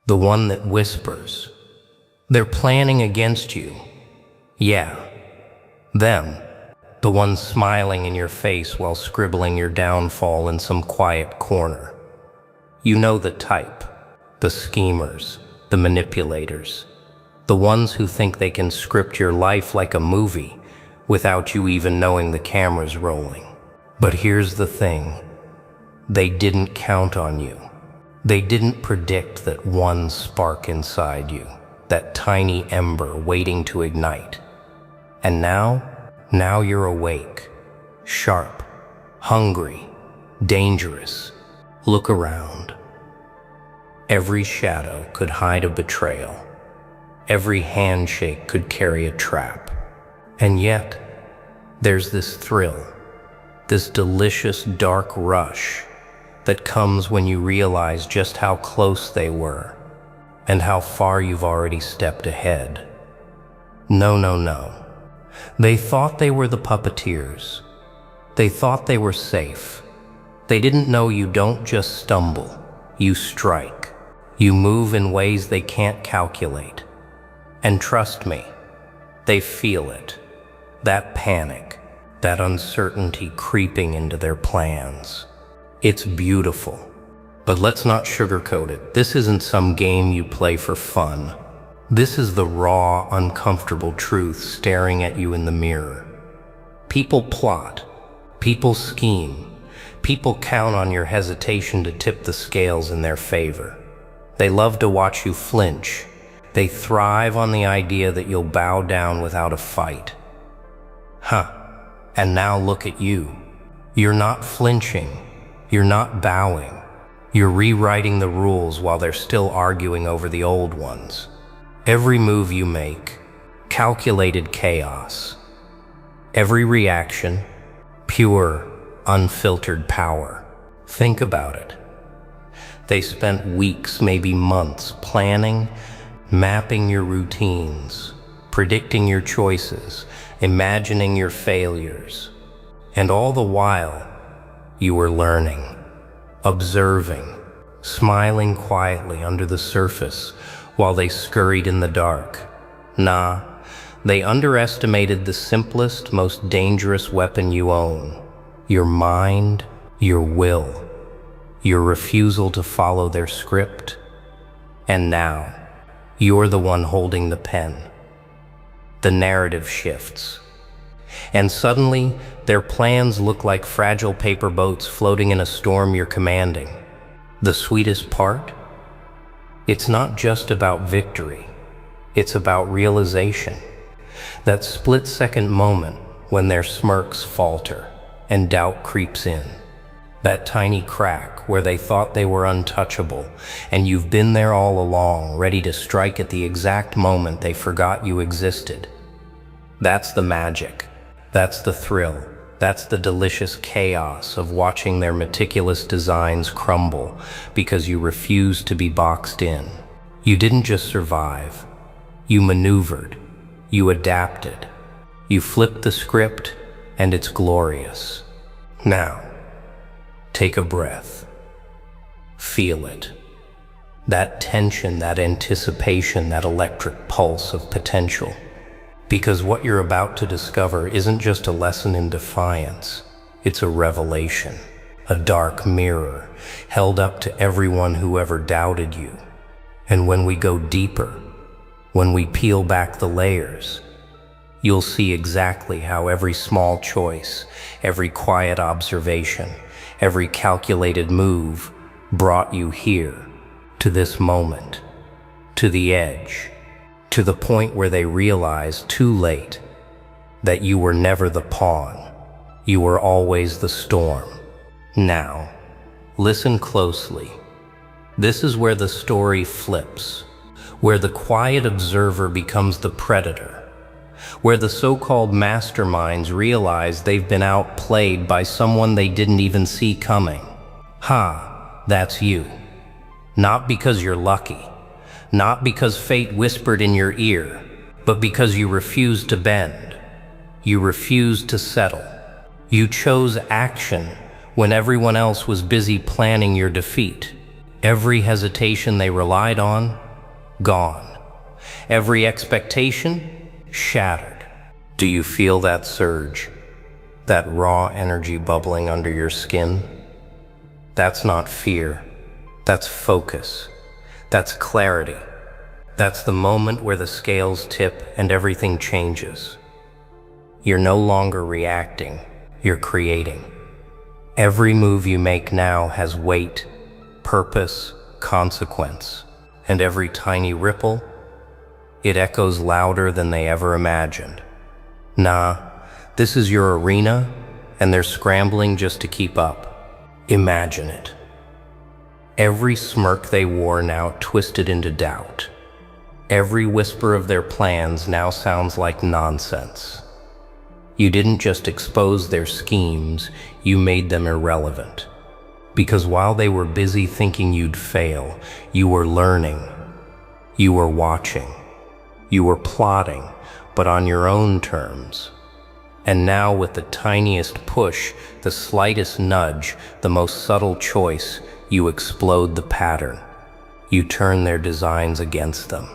The one that whispers. They're planning against you. Yeah, them. The one smiling in your face while scribbling your downfall in some quiet corner. You know the type. The schemers, the manipulators. The ones who think they can script your life like a movie without you even knowing the camera's rolling. But here's the thing. They didn't count on you. They didn't predict that one spark inside you, that tiny ember waiting to ignite. And now you're awake, sharp, hungry, dangerous. Look around. Every shadow could hide a betrayal. Every handshake could carry a trap. And yet, there's this thrill, this delicious dark rush that comes when you realize just how close they were and how far you've already stepped ahead. No. They thought they were the puppeteers. They thought they were safe. They didn't know you don't just stumble, you strike. You move in ways they can't calculate. And trust me, they feel it. That panic, that uncertainty creeping into their plans. It's beautiful. But let's not sugarcoat it. This isn't some game you play for fun. This is the raw, uncomfortable truth staring at you in the mirror. People plot. People scheme. People count on your hesitation to tip the scales in their favor. They love to watch you flinch. They thrive on the idea that you'll bow down without a fight. And now look at you. You're not flinching. You're not bowing. You're rewriting the rules while they're still arguing over the old ones. Every move you make, calculated chaos. Every reaction, pure, unfiltered power. Think about it. They spent weeks, maybe months, planning, mapping your routines, predicting your choices, imagining your failures. And all the while, you were learning, observing, smiling quietly under the surface while they scurried in the dark. They underestimated the simplest, most dangerous weapon you own. Your mind, your will, your refusal to follow their script. And now, you're the one holding the pen. The narrative shifts. And suddenly, their plans look like fragile paper boats floating in a storm you're commanding. The sweetest part? It's not just about victory. It's about realization. That split-second moment when their smirks falter and doubt creeps in. That tiny crack where they thought they were untouchable, and you've been there all along, ready to strike at the exact moment they forgot you existed. That's the magic. That's the thrill. That's the delicious chaos of watching their meticulous designs crumble because you refused to be boxed in. You didn't just survive. You maneuvered. You adapted. You flipped the script, and it's glorious. Now, take a breath. Feel it. That tension, that anticipation, that electric pulse of potential. Because what you're about to discover isn't just a lesson in defiance. It's a revelation, a dark mirror held up to everyone who ever doubted you. And when we go deeper, when we peel back the layers, you'll see exactly how every small choice, every quiet observation, every calculated move brought you here, to this moment, to the edge, to the point where they realized too late that you were never the pawn, you were always the storm. Now, listen closely. This is where the story flips, where the quiet observer becomes the predator, where the so-called masterminds realize they've been outplayed by someone they didn't even see coming. That's you. Not because you're lucky, not because fate whispered in your ear, but because you refused to bend. You refused to settle. You chose action when everyone else was busy planning your defeat. Every hesitation they relied on, gone. Every expectation, shattered. Do you feel that surge? That raw energy bubbling under your skin? That's not fear. That's focus. That's clarity. That's the moment where the scales tip and everything changes. You're no longer reacting, you're creating. Every move you make now has weight, purpose, consequence, and every tiny ripple, it echoes louder than they ever imagined. Nah, this is your arena, and they're scrambling just to keep up. Imagine it. Every smirk they wore now twisted into doubt. Every whisper of their plans now sounds like nonsense. You didn't just expose their schemes, you made them irrelevant. Because while they were busy thinking you'd fail, you were learning. You were watching. You were plotting, but on your own terms. And now with the tiniest push, the slightest nudge, the most subtle choice, you explode the pattern. You turn their designs against them.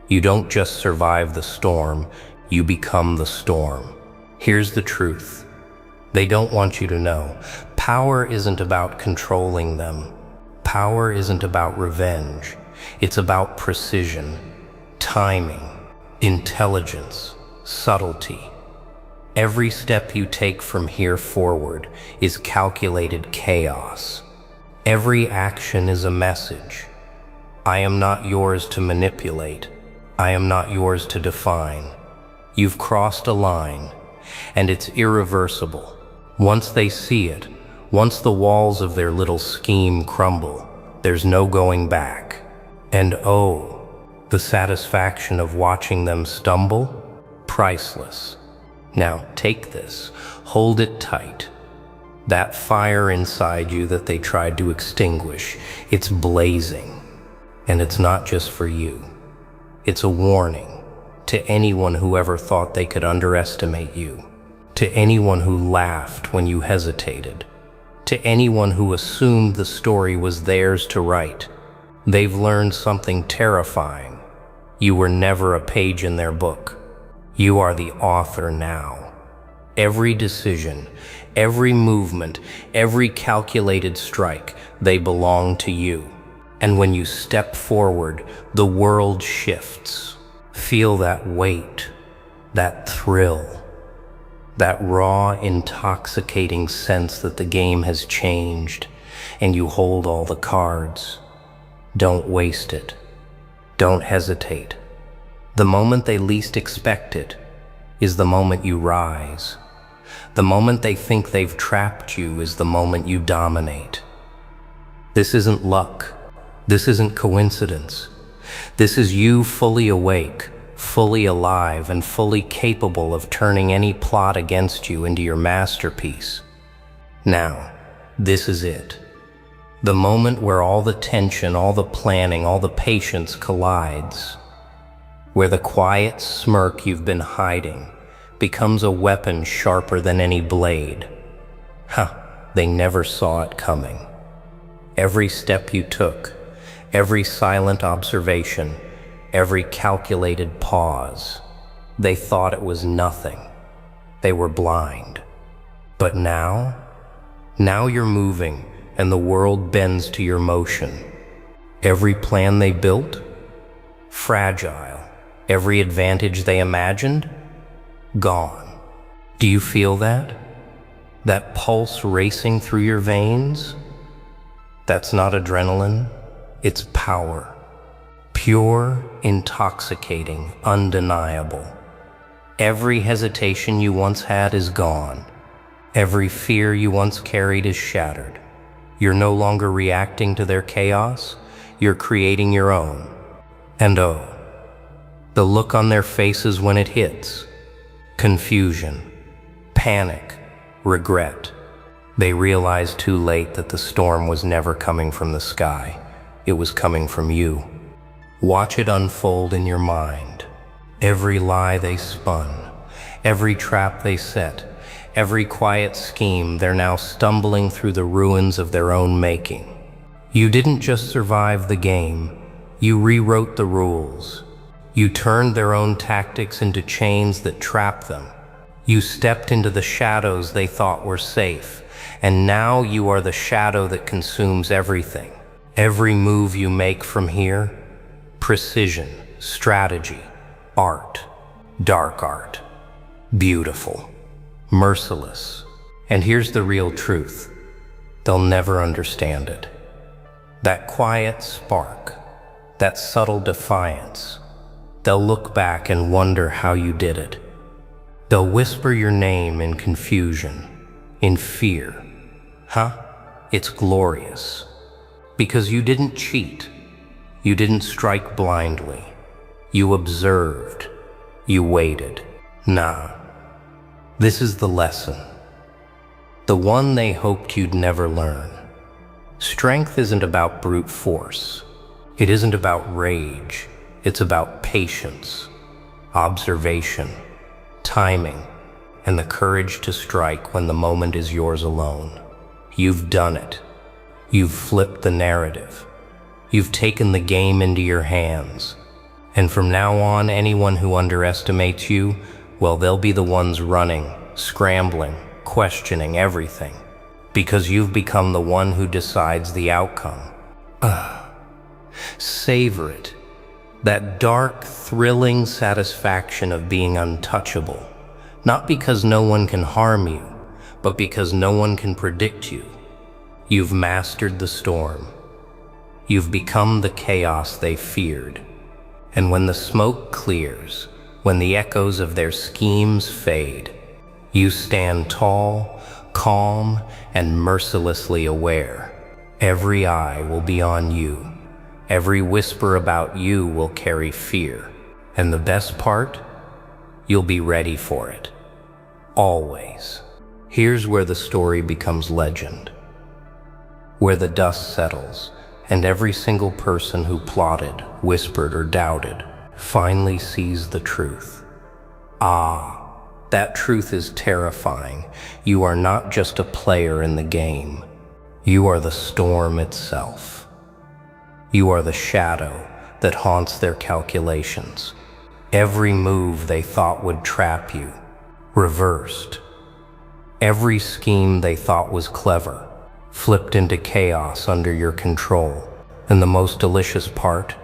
You don't just survive the storm, you become the storm. Here's the truth. They don't want you to know. Power isn't about controlling them. Power isn't about revenge. It's about precision, timing, intelligence, subtlety. Every step you take from here forward is calculated chaos. Every action is a message. I am not yours to manipulate. I am not yours to define. You've crossed a line, and it's irreversible. Once they see it, once the walls of their little scheme crumble, there's no going back. And oh, the satisfaction of watching them stumble, priceless. Now take this, hold it tight. That fire inside you that they tried to extinguish, it's blazing. And it's not just for you. It's a warning to anyone who ever thought they could underestimate you, to anyone who laughed when you hesitated, to anyone who assumed the story was theirs to write. They've learned something terrifying. You were never a page in their book. You are the author now. Every decision, every movement, every calculated strike, they belong to you. And when you step forward, the world shifts. Feel that weight, that thrill, that raw, intoxicating sense that the game has changed, and you hold all the cards. Don't waste it. Don't hesitate. The moment they least expect it is the moment you rise. The moment they think they've trapped you is the moment you dominate. This isn't luck. This isn't coincidence. This is you fully awake, fully alive, and fully capable of turning any plot against you into your masterpiece. Now, this is it. The moment where all the tension, all the planning, all the patience collides. Where the quiet smirk you've been hiding becomes a weapon sharper than any blade. They never saw it coming. Every step you took, every silent observation, every calculated pause, they thought it was nothing. They were blind. But now you're moving, and the world bends to your motion. Every plan they built, fragile. Every advantage they imagined, gone. Do you feel that? That pulse racing through your veins? That's not adrenaline, it's power. Pure, intoxicating, undeniable. Every hesitation you once had is gone. Every fear you once carried is shattered. You're no longer reacting to their chaos, you're creating your own. And oh, the look on their faces when it hits. Confusion, panic, regret. They realize too late that the storm was never coming from the sky. It was coming from you. Watch it unfold in your mind. Every lie they spun, every trap they set, every quiet scheme they're now stumbling through the ruins of their own making. You didn't just survive the game, you rewrote the rules. You turned their own tactics into chains that trap them. You stepped into the shadows they thought were safe, and now you are the shadow that consumes everything. Every move you make from here, precision, strategy, art, dark art, beautiful, merciless. And here's the real truth. They'll never understand it. That quiet spark, that subtle defiance, they'll look back and wonder how you did it. They'll whisper your name in confusion, in fear. Huh? It's glorious. Because you didn't cheat. You didn't strike blindly. You observed. You waited. Nah. This is the lesson. The one they hoped you'd never learn. Strength isn't about brute force. It isn't about rage. It's about patience, observation, timing, and the courage to strike when the moment is yours alone. You've done it. You've flipped the narrative. You've taken the game into your hands. And from now on, anyone who underestimates you, well, they'll be the ones running, scrambling, questioning everything. Because you've become the one who decides the outcome. Savor it. That dark, thrilling satisfaction of being untouchable. Not because no one can harm you, but because no one can predict you. You've mastered the storm. You've become the chaos they feared. And when the smoke clears, when the echoes of their schemes fade, you stand tall, calm, and mercilessly aware. Every eye will be on you. Every whisper about you will carry fear. And the best part? You'll be ready for it. Always. Here's where the story becomes legend. Where the dust settles, and every single person who plotted, whispered, or doubted finally sees the truth. That truth is terrifying. You are not just a player in the game. You are the storm itself. You are the shadow that haunts their calculations. Every move they thought would trap you, reversed. Every scheme they thought was clever, flipped into chaos under your control. And the most delicious part?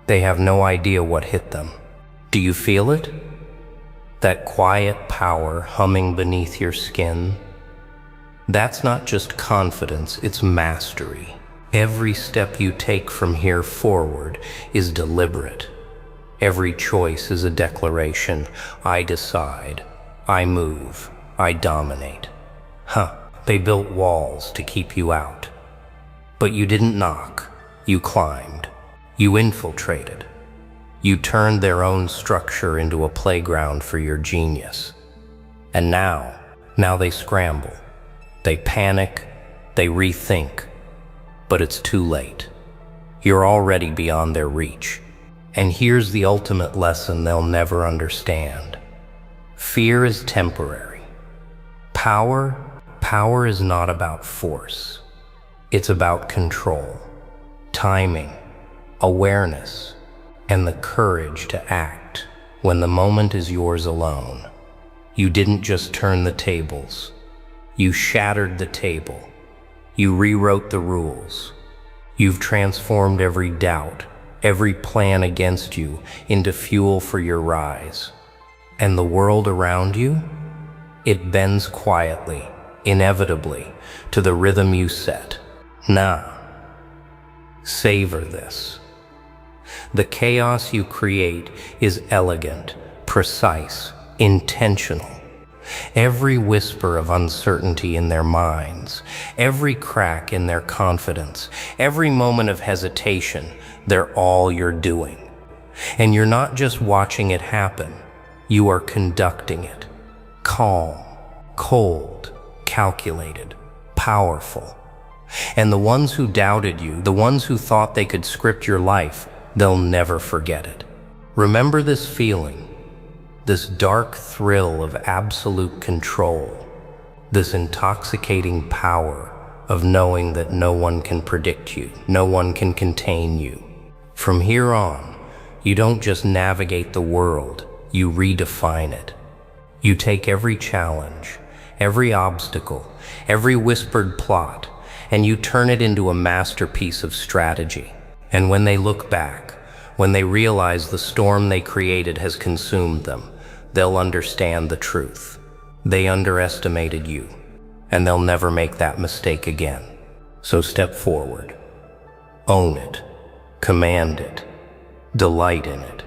They have no idea what hit them. Do you feel it? That quiet power humming beneath your skin? That's not just confidence, it's mastery. Every step you take from here forward is deliberate. Every choice is a declaration. I decide. I move. I dominate. They built walls to keep you out. But you didn't knock. You climbed. You infiltrated. You turned their own structure into a playground for your genius. And now they scramble. They panic. They rethink. But it's too late. You're already beyond their reach. And here's the ultimate lesson they'll never understand. Fear is temporary. Power is not about force. It's about control, timing, awareness, and the courage to act when the moment is yours alone. You didn't just turn the tables. You shattered the table. You rewrote the rules. You've transformed every doubt, every plan against you into fuel for your rise. And the world around you? It bends quietly, inevitably, to the rhythm you set. Savor this. The chaos you create is elegant, precise, intentional. Every whisper of uncertainty in their minds, every crack in their confidence, every moment of hesitation, they're all you're doing. And you're not just watching it happen, you are conducting it. Calm, cold, calculated, powerful. And the ones who doubted you, the ones who thought they could script your life, they'll never forget it. Remember this feeling. This dark thrill of absolute control, this intoxicating power of knowing that no one can predict you, no one can contain you. From here on, you don't just navigate the world, you redefine it. You take every challenge, every obstacle, every whispered plot, and you turn it into a masterpiece of strategy. And when they look back, when they realize the storm they created has consumed them, they'll understand the truth. They underestimated you, and they'll never make that mistake again. So step forward. Own it. Command it. Delight in it.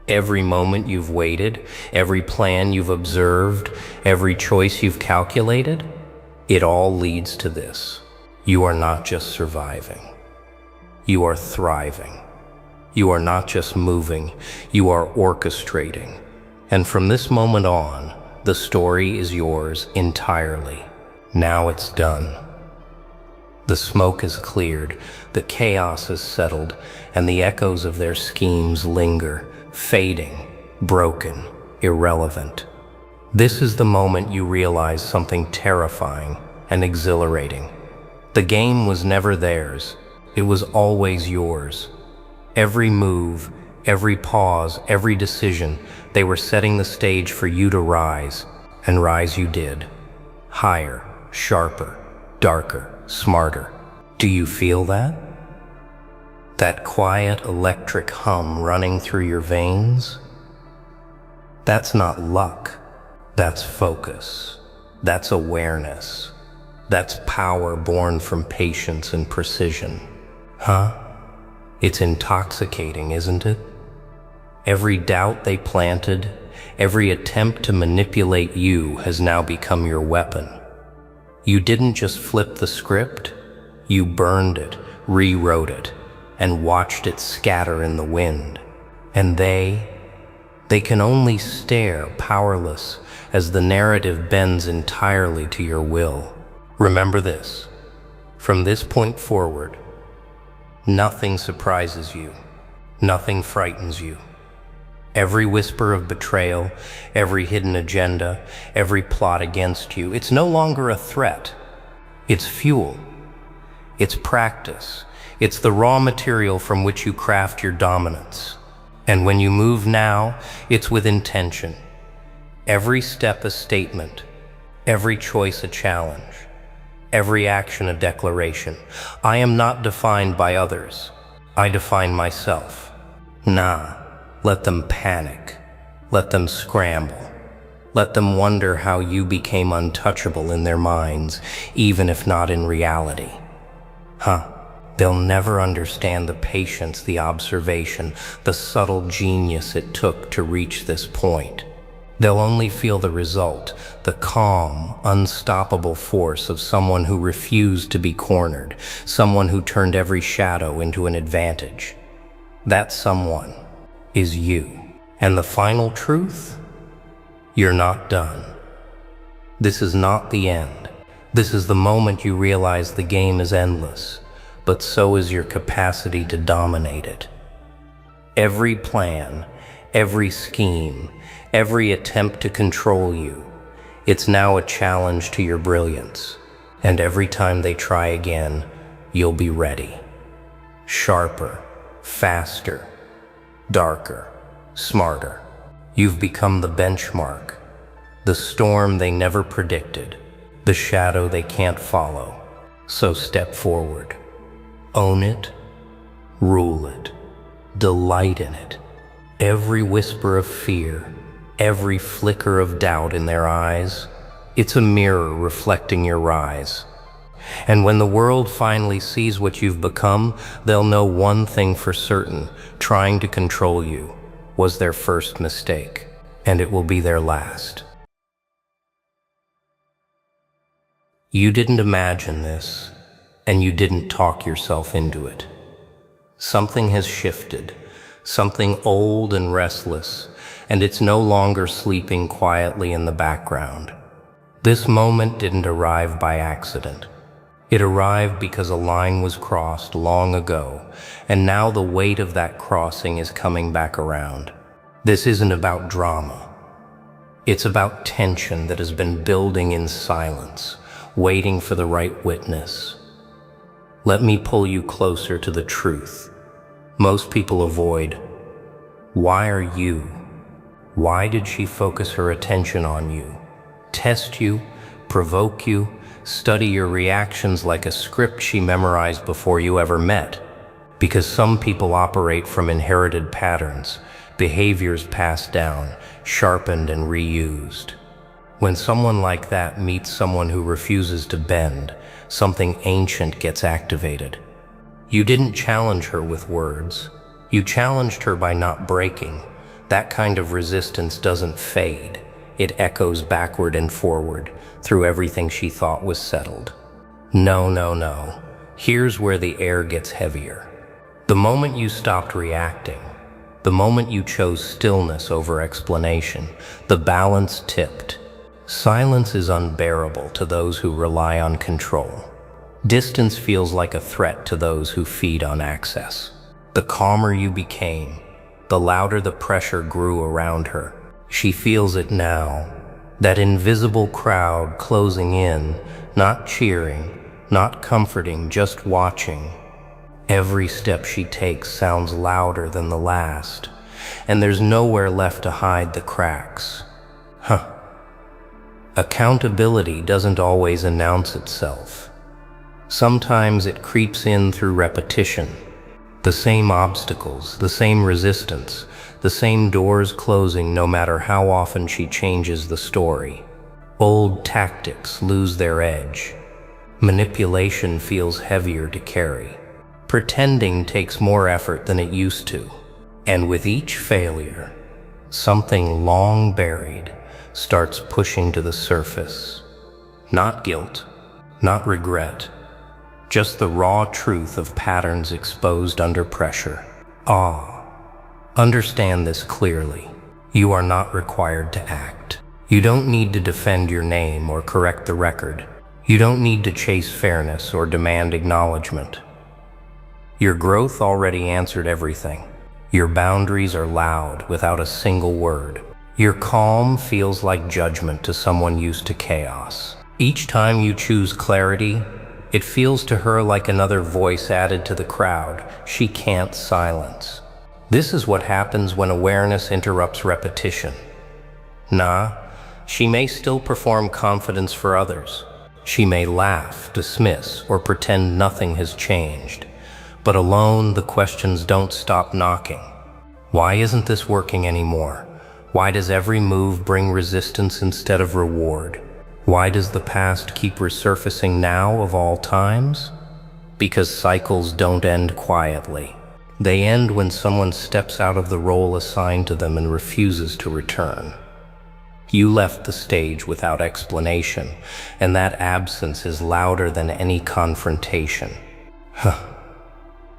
Every moment you've waited, every plan you've observed, every choice you've calculated, it all leads to this. You are not just surviving. You are thriving. You are not just moving, you are orchestrating. And from this moment on, the story is yours entirely. Now it's done. The smoke is cleared, the chaos is settled, and the echoes of their schemes linger, fading, broken, irrelevant. This is the moment you realize something terrifying and exhilarating. The game was never theirs, it was always yours. Every move, every pause, every decision, they were setting the stage for you to rise, and rise you did. Higher, sharper, darker, smarter. Do you feel that? That quiet electric hum running through your veins? That's not luck. That's focus. That's awareness. That's power born from patience and precision. Huh? It's intoxicating, isn't it? Every doubt they planted, every attempt to manipulate you has now become your weapon. You didn't just flip the script, you burned it, rewrote it, and watched it scatter in the wind. And they can only stare, powerless, as the narrative bends entirely to your will. Remember this, from this point forward, nothing surprises you, nothing frightens you. Every whisper of betrayal, every hidden agenda, every plot against you, it's no longer a threat. It's fuel. It's practice. It's the raw material from which you craft your dominance. And when you move now, it's with intention. Every step a statement, every choice a challenge, every action a declaration. I am not defined by others. I define myself. Nah. Let them panic. Let them scramble. Let them wonder how you became untouchable in their minds, even if not in reality. They'll never understand the patience, the observation, the subtle genius it took to reach this point. They'll only feel the result, the calm, unstoppable force of someone who refused to be cornered, someone who turned every shadow into an advantage. That someone is you. And the final truth? You're not done. This is not the end. This is the moment you realize the game is endless, but so is your capacity to dominate it. Every plan, every scheme, every attempt to control you, it's now a challenge to your brilliance. And every time they try again, you'll be ready. Sharper, faster, darker, smarter. You've become the benchmark, the storm they never predicted, the shadow they can't follow. So step forward. Own it, rule it, delight in it. Every whisper of fear, every flicker of doubt in their eyes, it's a mirror reflecting your rise. And when the world finally sees what you've become, they'll know one thing for certain: trying to control you was their first mistake, and it will be their last. You didn't imagine this, and you didn't talk yourself into it. Something has shifted, something old and restless, and it's no longer sleeping quietly in the background. This moment didn't arrive by accident. It arrived because a line was crossed long ago, and now the weight of that crossing is coming back around. This isn't about drama. It's about tension that has been building in silence, waiting for the right witness. Let me pull you closer to the truth. Most people avoid. Why are you? Why did she focus her attention on you? Test you, provoke you, study your reactions like a script she memorized before you ever met. Because some people operate from inherited patterns, behaviors passed down, sharpened and reused. When someone like that meets someone who refuses to bend, something ancient gets activated. You didn't challenge her with words. You challenged her by not breaking. That kind of resistance doesn't fade. It echoes backward and forward through everything she thought was settled. No, no, no. Here's where the air gets heavier. The moment you stopped reacting, the moment you chose stillness over explanation, the balance tipped. Silence is unbearable to those who rely on control. Distance feels like a threat to those who feed on access. The calmer you became, the louder the pressure grew around her. She feels it now, that invisible crowd closing in, not cheering, not comforting, just watching. Every step she takes sounds louder than the last, and there's nowhere left to hide the cracks. Accountability doesn't always announce itself. Sometimes it creeps in through repetition. The same obstacles, the same resistance, the same doors closing no matter how often she changes the story. Old tactics lose their edge. Manipulation feels heavier to carry. Pretending takes more effort than it used to. And with each failure, something long buried starts pushing to the surface. Not guilt, not regret, just the raw truth of patterns exposed under pressure. Understand this clearly. You are not required to act. You don't need to defend your name or correct the record. You don't need to chase fairness or demand acknowledgement. Your growth already answered everything. Your boundaries are loud without a single word. Your calm feels like judgment to someone used to chaos. Each time you choose clarity, it feels to her like another voice added to the crowd she can't silence. This is what happens when awareness interrupts repetition. She may still perform confidence for others. She may laugh, dismiss, or pretend nothing has changed. But alone, the questions don't stop knocking. Why isn't this working anymore? Why does every move bring resistance instead of reward? Why does the past keep resurfacing now of all times? Because cycles don't end quietly. They end when someone steps out of the role assigned to them and refuses to return. You left the stage without explanation, and that absence is louder than any confrontation.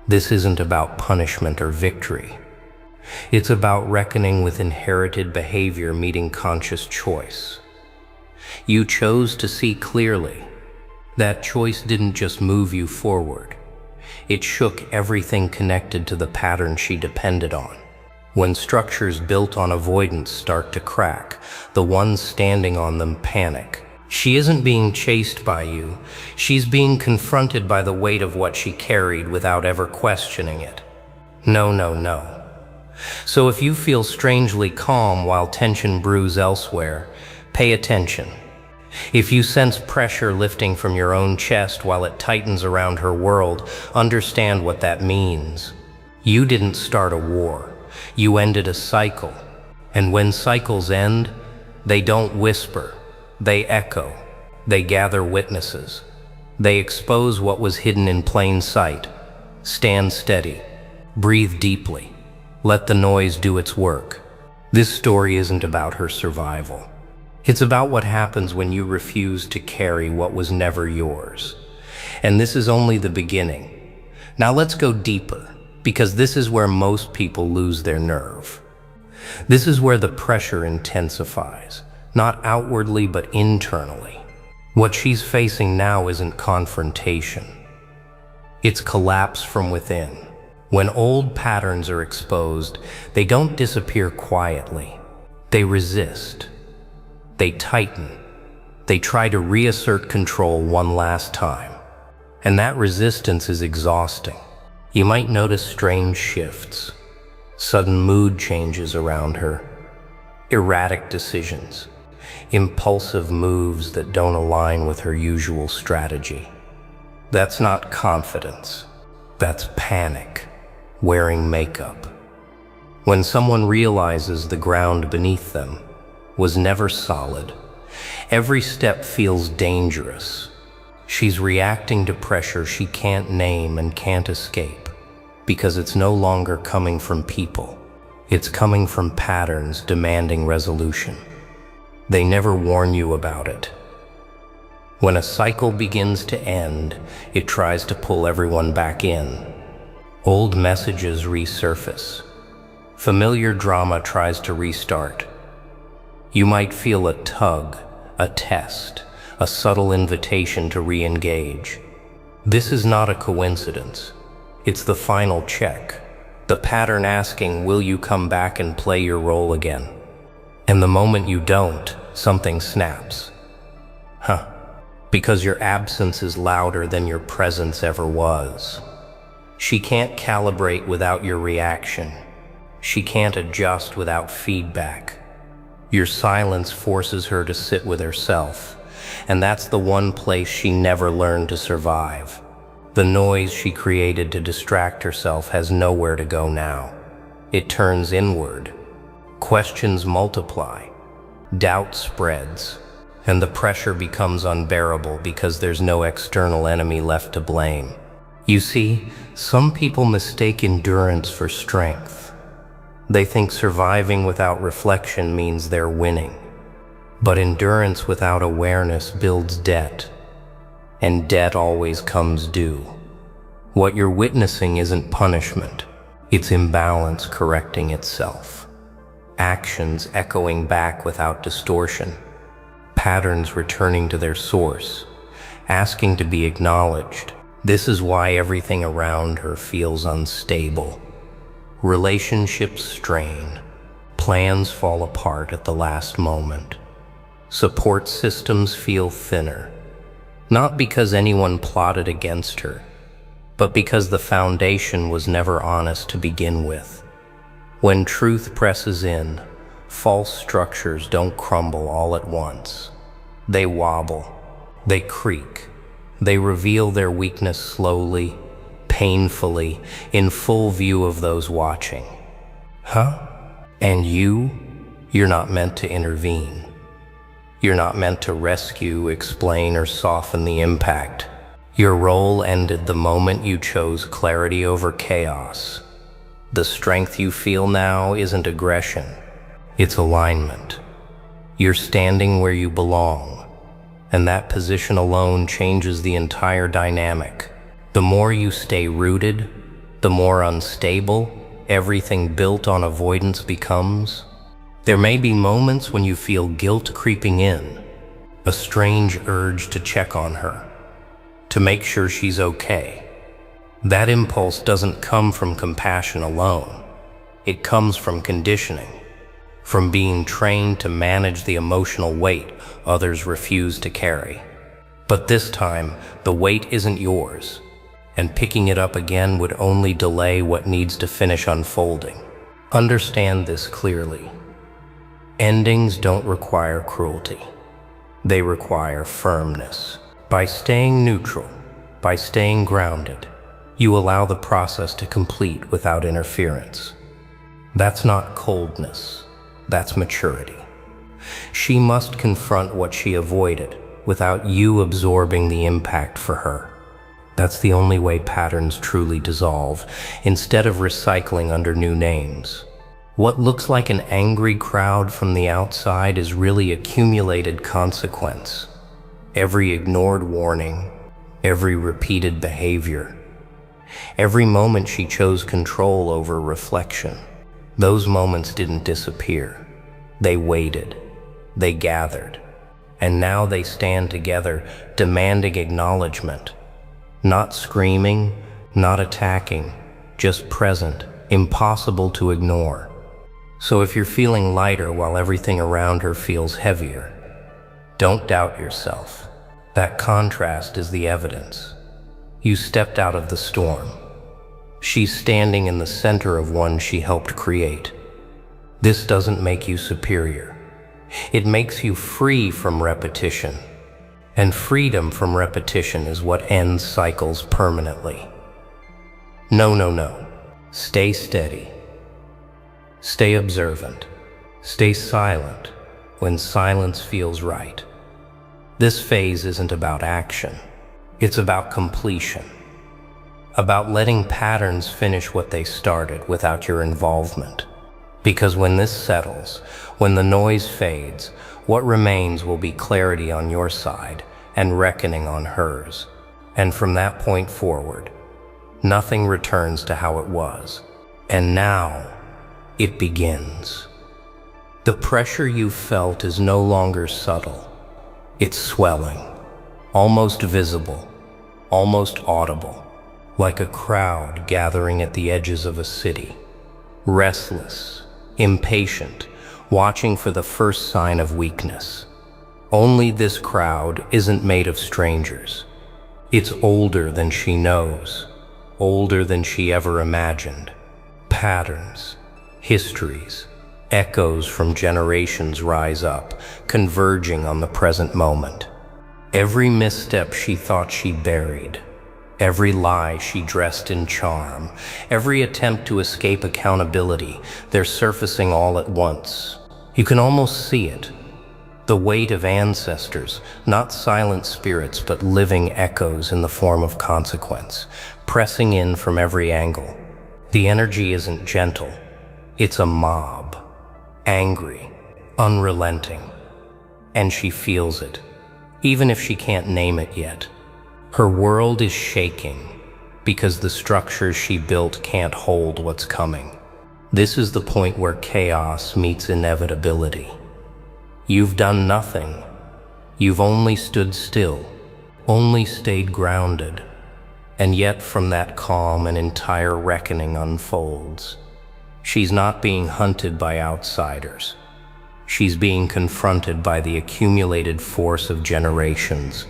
This isn't about punishment or victory. It's about reckoning with inherited behavior meeting conscious choice. You chose to see clearly. That choice didn't just move you forward. It shook everything connected to the pattern she depended on. When structures built on avoidance start to crack, the ones standing on them panic. She isn't being chased by you. She's being confronted by the weight of what she carried without ever questioning it. No. So if you feel strangely calm while tension brews elsewhere, pay attention. If you sense pressure lifting from your own chest while it tightens around her world, understand what that means. You didn't start a war. You ended a cycle. And when cycles end, they don't whisper. They echo. They gather witnesses. They expose what was hidden in plain sight. Stand steady. Breathe deeply. Let the noise do its work. This story isn't about her survival. It's about what happens when you refuse to carry what was never yours. And this is only the beginning. Now let's go deeper, because this is where most people lose their nerve. This is where the pressure intensifies, not outwardly but internally. What she's facing now isn't confrontation. It's collapse from within. When old patterns are exposed, they don't disappear quietly. They resist. They tighten. They try to reassert control one last time. And that resistance is exhausting. You might notice strange shifts, sudden mood changes around her, erratic decisions, impulsive moves that don't align with her usual strategy. That's not confidence. That's panic, wearing makeup. When someone realizes the ground beneath them was never solid, every step feels dangerous. She's reacting to pressure she can't name and can't escape, because it's no longer coming from people. It's coming from patterns demanding resolution. They never warn you about it. When a cycle begins to end, it tries to pull everyone back in. Old messages resurface. Familiar drama tries to restart. You might feel a tug, a test, a subtle invitation to re-engage. This is not a coincidence. It's the final check. The pattern asking, will you come back and play your role again? And the moment you don't, something snaps. Because your absence is louder than your presence ever was. She can't calibrate without your reaction. She can't adjust without feedback. Your silence forces her to sit with herself, and that's the one place she never learned to survive. The noise she created to distract herself has nowhere to go now. It turns inward. Questions multiply. Doubt spreads. And the pressure becomes unbearable because there's no external enemy left to blame. You see, some people mistake endurance for strength. They think surviving without reflection means they're winning. But endurance without awareness builds debt, and debt always comes due. What you're witnessing isn't punishment, it's imbalance correcting itself. Actions echoing back without distortion. Patterns returning to their source, asking to be acknowledged. This is why everything around her feels unstable. Relationships strain. Plans fall apart at the last moment. Support systems feel thinner. Not because anyone plotted against her, but because the foundation was never honest to begin with. When truth presses in, false structures don't crumble all at once. They wobble, they creak, they reveal their weakness slowly, painfully, in full view of those watching. And you're not meant to intervene. You're not meant to rescue, explain, or soften the impact. Your role ended the moment you chose clarity over chaos. The strength you feel now isn't aggression. It's alignment. You're standing where you belong, and that position alone changes the entire dynamic. The more you stay rooted, the more unstable everything built on avoidance becomes. There may be moments when you feel guilt creeping in, a strange urge to check on her, to make sure she's okay. That impulse doesn't come from compassion alone. It comes from conditioning. From being trained to manage the emotional weight others refuse to carry. But this time, the weight isn't yours, and picking it up again would only delay what needs to finish unfolding. Understand this clearly. Endings don't require cruelty. They require firmness. By staying neutral, by staying grounded, you allow the process to complete without interference. That's not coldness. That's maturity. She must confront what she avoided without you absorbing the impact for her. That's the only way patterns truly dissolve, instead of recycling under new names. What looks like an angry crowd from the outside is really accumulated consequence. Every ignored warning, every repeated behavior, every moment she chose control over reflection. Those moments didn't disappear. They waited. They gathered. And now they stand together, demanding acknowledgement. Not screaming, not attacking, just present, impossible to ignore. So if you're feeling lighter while everything around her feels heavier, Don't doubt yourself. That contrast is the evidence. You stepped out of the storm. She's standing in the center of one she helped create. This doesn't make you superior. It makes you free from repetition. And freedom from repetition is what ends cycles permanently. No. Stay steady. Stay observant. Stay silent when silence feels right. This phase isn't about action. It's about completion. About letting patterns finish what they started without your involvement. Because when this settles, when the noise fades, what remains will be clarity on your side and reckoning on hers. And from that point forward, nothing returns to how it was. And now, it begins. The pressure you felt is no longer subtle. It's swelling, almost visible, almost audible, like a crowd gathering at the edges of a city. Restless, impatient, watching for the first sign of weakness. Only this crowd isn't made of strangers. It's older than she knows, older than she ever imagined. Patterns, histories, echoes from generations rise up, converging on the present moment. Every misstep she thought she buried, every lie she dressed in charm, every attempt to escape accountability, they're surfacing all at once. You can almost see it. The weight of ancestors, not silent spirits, but living echoes in the form of consequence, pressing in from every angle. The energy isn't gentle. It's a mob. Angry, unrelenting. And she feels it, even if she can't name it yet. Her world is shaking because the structures she built can't hold what's coming. This is the point where chaos meets inevitability. You've done nothing. You've only stood still, only stayed grounded. And yet from that calm an entire reckoning unfolds. She's not being hunted by outsiders. She's being confronted by the accumulated force of generations,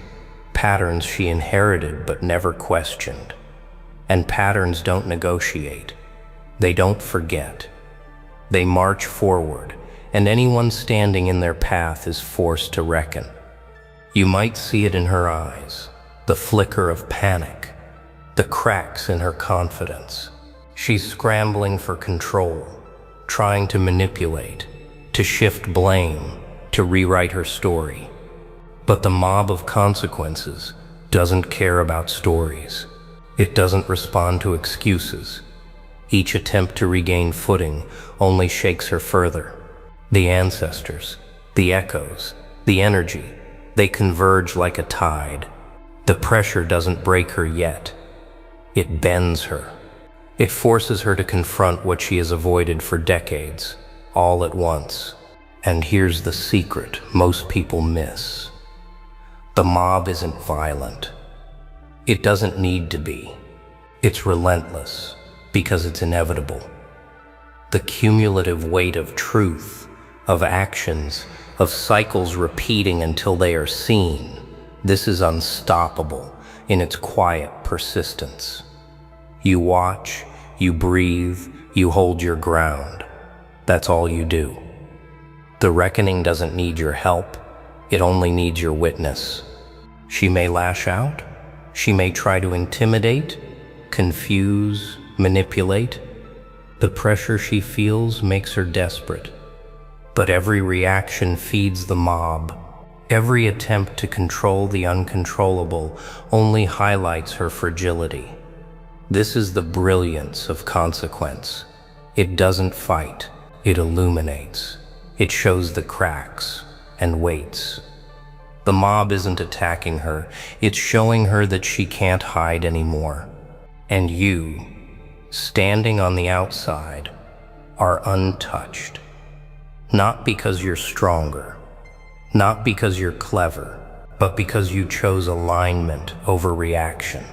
patterns she inherited but never questioned. And patterns don't negotiate. They don't forget. They march forward, and anyone standing in their path is forced to reckon. You might see it in her eyes, the flicker of panic, the cracks in her confidence. She's scrambling for control, trying to manipulate, to shift blame, to rewrite her story. But the mob of consequences doesn't care about stories. It doesn't respond to excuses. Each attempt to regain footing only shakes her further. The ancestors, the echoes, the energy, they converge like a tide. The pressure doesn't break her yet. It bends her. It forces her to confront what she has avoided for decades, all at once. And here's the secret most people miss. The mob isn't violent. It doesn't need to be. It's relentless because it's inevitable. The cumulative weight of truth, of actions, of cycles repeating until they are seen, this is unstoppable in its quiet persistence. You watch, you breathe, you hold your ground. That's all you do. The reckoning doesn't need your help. It only needs your witness. She may lash out. She may try to intimidate, confuse, manipulate. The pressure she feels makes her desperate. But every reaction feeds the mob. Every attempt to control the uncontrollable only highlights her fragility. This is the brilliance of consequence. It doesn't fight, it illuminates. It shows the cracks and waits. The mob isn't attacking her, it's showing her that she can't hide anymore. And you, standing on the outside, are untouched. Not because you're stronger, not because you're clever, but because you chose alignment over reaction.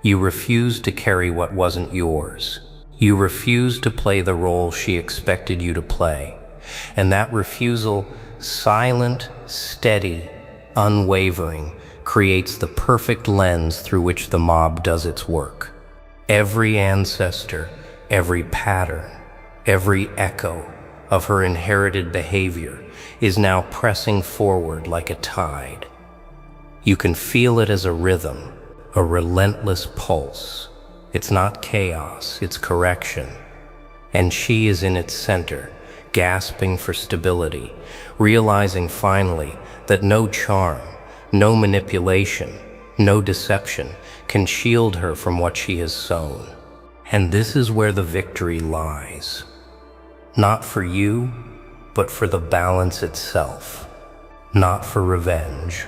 You refused to carry what wasn't yours. You refused to play the role she expected you to play. And that refusal, silent, steady, unwavering, creates the perfect lens through which the mob does its work. Every ancestor, every pattern, every echo of her inherited behavior is now pressing forward like a tide. You can feel it as a rhythm, a relentless pulse. It's not chaos, it's correction. And she is in its center, gasping for stability, realizing finally that no charm, no manipulation, no deception can shield her from what she has sown. And this is where the victory lies. Not for you, but for the balance itself. Not for revenge,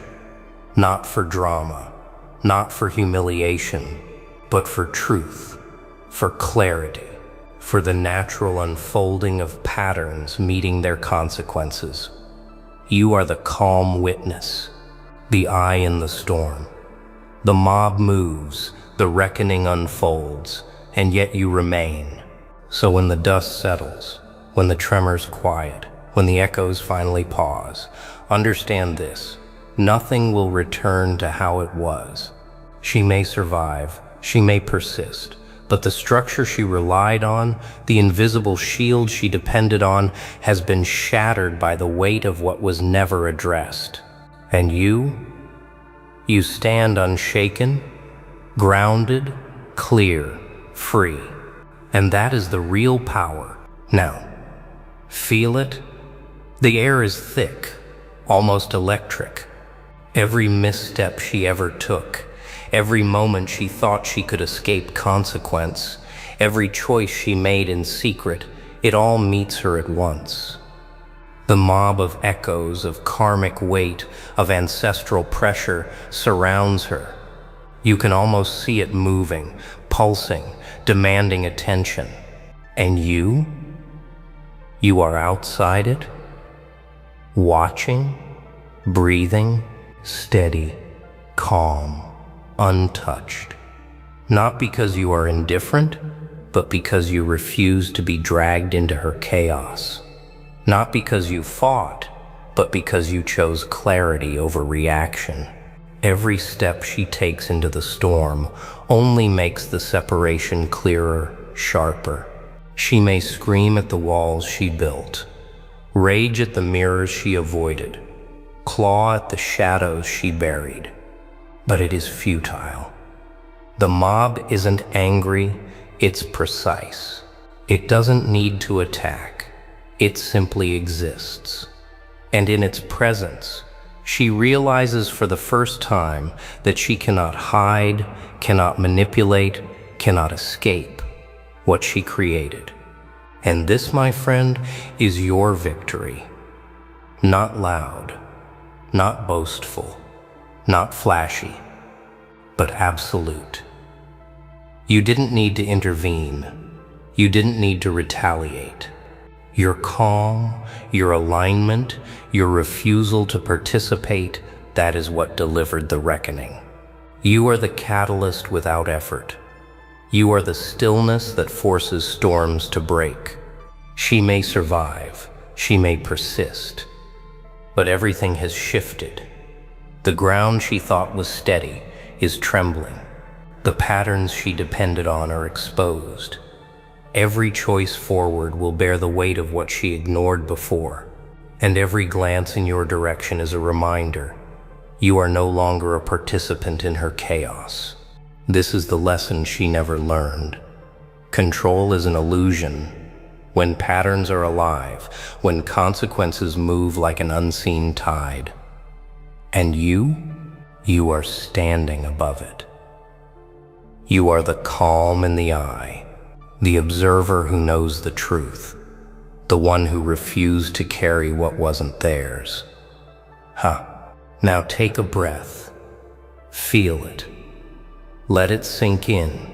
not for drama, not for humiliation, but for truth, for clarity, for the natural unfolding of patterns meeting their consequences. You are the calm witness, the eye in the storm. The mob moves, the reckoning unfolds, and yet you remain. So when the dust settles, when the tremors quiet, when the echoes finally pause, understand this: nothing will return to how it was. She may survive, she may persist, but the structure she relied on, the invisible shield she depended on, has been shattered by the weight of what was never addressed. And you stand unshaken, grounded, clear, free. And that is the real power. Now, feel it? The air is thick, almost electric. Every misstep she ever took, every moment she thought she could escape consequence, every choice she made in secret, it all meets her at once. The mob of echoes, of karmic weight, of ancestral pressure surrounds her. You can almost see it moving, pulsing, demanding attention. And you are outside it, watching, breathing, steady, calm, untouched. Not because you are indifferent, but because you refuse to be dragged into her chaos. Not because you fought, but because you chose clarity over reaction. Every step she takes into the storm only makes the separation clearer, sharper. She may scream at the walls she built, rage at the mirrors she avoided, claw at the shadows she buried, but it is futile. The mob isn't angry, it's precise. It doesn't need to attack, it simply exists. And in its presence, she realizes for the first time that she cannot hide, cannot manipulate, cannot escape what she created. And this, my friend, is your victory. Not loud, not boastful, not flashy, but absolute. You didn't need to intervene. You didn't need to retaliate. Your calm, your alignment, your refusal to participate, that is what delivered the reckoning. You are the catalyst without effort. You are the stillness that forces storms to break. She may survive, she may persist, but everything has shifted. The ground she thought was steady is trembling. The patterns she depended on are exposed. Every choice forward will bear the weight of what she ignored before, and every glance in your direction is a reminder. You are no longer a participant in her chaos. This is the lesson she never learned. Control is an illusion. When patterns are alive, when consequences move like an unseen tide. And you are standing above it. You are the calm in the eye, the observer who knows the truth, the one who refused to carry what wasn't theirs. Now take a breath. Feel it. Let it sink in.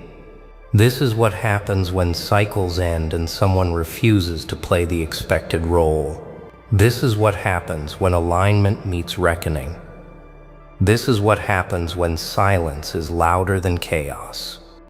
This is what happens when cycles end and someone refuses to play the expected role. This is what happens when alignment meets reckoning. This is what happens when silence is louder than chaos.